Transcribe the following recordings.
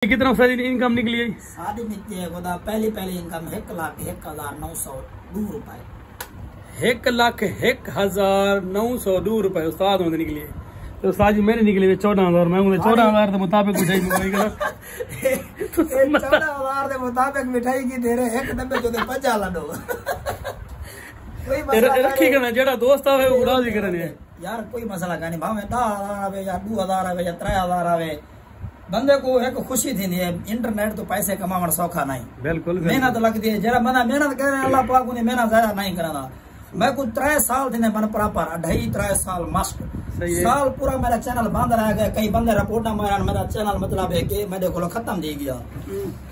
कितना सारी इनकम निकली है? शादी निकली है खुदा पहली इनकम 1,01,902 रुपए। 1,01,902 रुपए उस्ताद होने निकली है। तो उस्ताद जी मैंने निकले 14,000। मैं 14,000 के मुताबिक मिठाई मंगाई गया। 14,000 के मुताबिक मिठाई की दे रहे एक डब्बे जो 50 लाडो। कोई मसला रखी करना जेड़ा दोस्त आवे वो राजी करने यार, कोई मसला का नहीं। भावे 10,000 आवे या 2,000 आवे या 3,000 आवे, बंदे को एक खुशी थी। इंटरनेट तो पैसे कमावण सौखा नहीं, बिल्कुल मेहनत लगती है। जरा बंदा मेहनत करे अल्लाह पाक उन्हें मेहनत ज्यादा नहीं करना। मैं कुछ 3 साल थे मन प्रॉपर 2.5-3 साल मस्त साल पूरा मेरा चैनल बंद रह गया। कई बंदे रिपोर्ट मारा मेरा चैनल मतलब है कि मेरे को खत्म दी गया।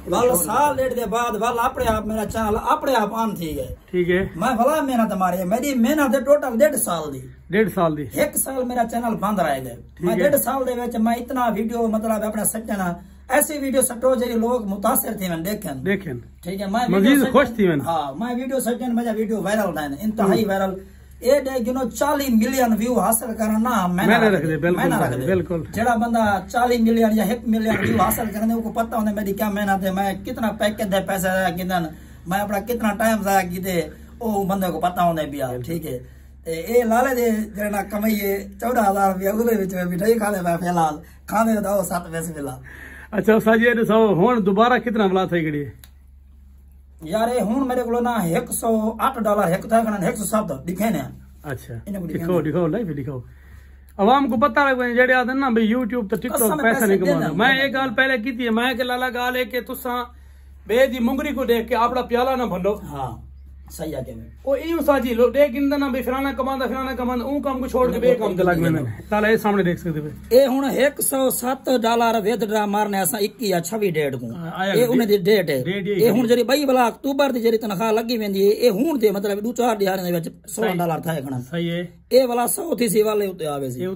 वाल साल डेढ़ के बाद वाल अपने आप मेरा चैनल अपने आप ऑन थी गए। ठीक है, मैं भला मेहनत मारी, मेरी मेहनत है टोटल 1.5 साल दी। 1.5 साल दी। 1 साल मेरा चैनल बंद रह गए। मैं 1.5 साल दे विच मैं इतना वीडियो मतलब अपना सट्टना ऐसी वीडियो सट्टो जे लोग मुतासिर थे मैं देखें। ठीक है, मैं मजीद खुश थी मैं। हाँ, मैं वीडियो सट्टन मजा वीडियो वायरल था इंतहाई viral. A day 40 million view हासिल करना मैंने रख दे। बिल्कुल जेड़ा बंदा 40 मिलियन या 1 मिलियन व्यू हासिल करने को पता होने मेरी क्या मेहनत है, मैं कितना पैकेज दे पैसे जाया किदन, मैं अपना कितना टाइम जाया कीते ओ बंदे को पता होने भी। ठीक है, ए लाले दे जेना कमाइए 14,000 रुपया उदे विच मिठाई खाने मैं फिलहाल खाने दो 7 पैसे मिला। अच्छा उस्ताद जी दसो हुन दोबारा कितना मिला थई गड़ी यार? हुन मेरे को ना $108 एक था कना 107 दिखे ने। अच्छा दिखाओ लाइव दिखाओ आवाम को पता लगे जेड़े आदन ना भाई यूट्यूब तो टिकटॉक पैसा नहीं कमाता। मैं एक गाल पहले की थी, मैं के लाला गाल है कि तुसा बेदी मुंगरी को देख के आपड़ा प्याला ना भंडो। हाँ सही है। ओ ई उस्ताद जी लोग देख इंदा ना भाई फिराना कमांदा ऊ काम को छोड़ के बे काम ते लग मैंने ताला ए सामने देख सकते पे। ए हुन $107 विथड्रा मारने असा 21 या 26 डेट को ए उन्हें दी डेट है। ए हुन जरी 22 वाला अक्टूबर दी जरी तनखा लगी वेंदी है। ए हुन दे मतलब 2-4 दिहाड़े दे विच $16 था एकना। सही है, ए वाला 100 थी सी वाले उते आवे सी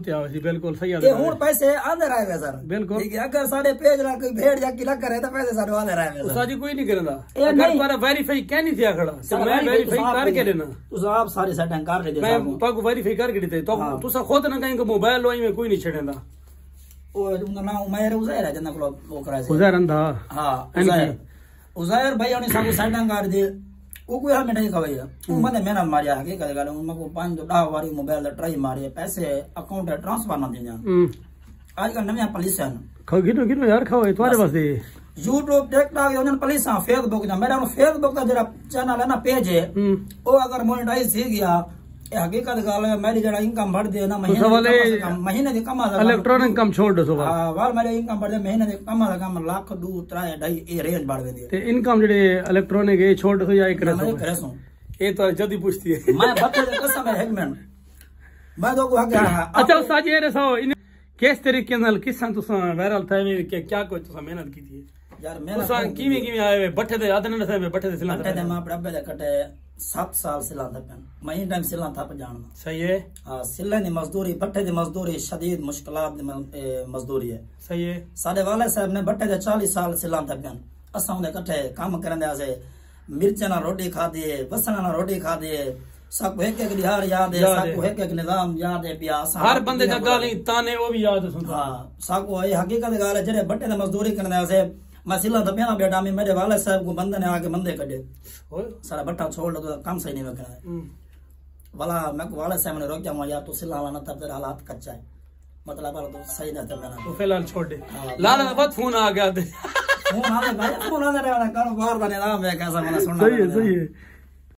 बिल्कुल सही है। ए हुन पैसे आंदे रहे सर बिल्कुल। ठीक है, अगर साडे पेज ला कोई भेड़ या किला करे तो पैसे साडे आंदे रहे उस्ताद जी कोई नहीं करदा। अगर पर वेरीफाई कहनी थी खड़ा तो मैं वेरीफाई करके देना तुस आप सारी सेटिंग कर दे। मैं तो वेरीफाई करके देते तो तुसा खुद ना कहीं को मोबाइल लोई में कोई नहीं छड़ेंदा। ओ उनका नाम उमैर उजैर है जना को वो करा से उजैर अंधा। हां उजैर भाई ने सब सेटिंग कर दे। वो कोई हमें नहीं खवाया वो मैंने मेहनत मारिया है कह गल उनको 5-10 बारी मोबाइल ट्राई मारे पैसे अकाउंट ट्रांसफर ना देना। आजकल नया पुलिस है गिनो यार खाओ तुम्हारे पास यूट्यूब टिकटॉक उन्हें पुलिस फेसबुक जा मेरा फेसबुक का जरा चैनल है ना पेज है वो अगर मोनेटाइज हो गया हकीकत गाल है मेरी जरा इनकम बढ़ दे ना महीने की कमा इलेक्ट्रॉनिक कम छोड़ दो वाल मेरे इनकम बढ़ दे महीने की कमा कम लाख 2-3 ए रेंज बढ़ गई ते इनकम जेडे इलेक्ट्रॉनिक ए छोड़ दो या करसो ए तो जल्दी पूछती है मैं बच्चे दे कसम है हेगमैन मैं तो को हक। अच्छा उस्ताद जी रे सो किस तरीके नाल किसा तुसा वायरल था में क्या कोई तुसा मेहनत की थी यार? मेहनत तुसा कीवे आए बट्ठे दे आदन ने से बट्ठे दे सिला बट्ठे दे मां प्रभे दे कटे 7 साल सिला था पेन मैं इन टाइम सिला था जान। सही है। हां सिला नी मजदूरी बट्ठे दी मजदूरी शदीद मुश्किलात मजदूरी है। सही है। साडे वाले साहब ने बट्ठे दे 40 साल सिला था पेन असा उन्हें कटे काम करने आसे मिर्चा ना रोटी खा दिए बसना ना रोटी खा दिए सब एक दिहाड़ याद है सबको एक निजाम याद है पिया हर बंदे का गाली ताने वो भी याद सुन। हां सबको ये हकीकत गाल है जेरे बट्टे ने मजदूरी करने आसे मैं सिला तो पेना बेटा में मेरे वाले साहब को बंदे ने आके बंदे कटे सारा बट्टा छोड़ दो तो काम सही नहीं में करना वाला मैं को वाले साहब ने रोक दिया यार तो सिलावा ना तब तेरा हालात कच्चा है मतलब तो सही नहीं था मेरा तो फिलहाल छोड़ दे लाला के बाद फोन आ गया फोन आ गया भाई फोन आ रहा है कारोबार का निजाम है कैसा मैंने सुनना। सही है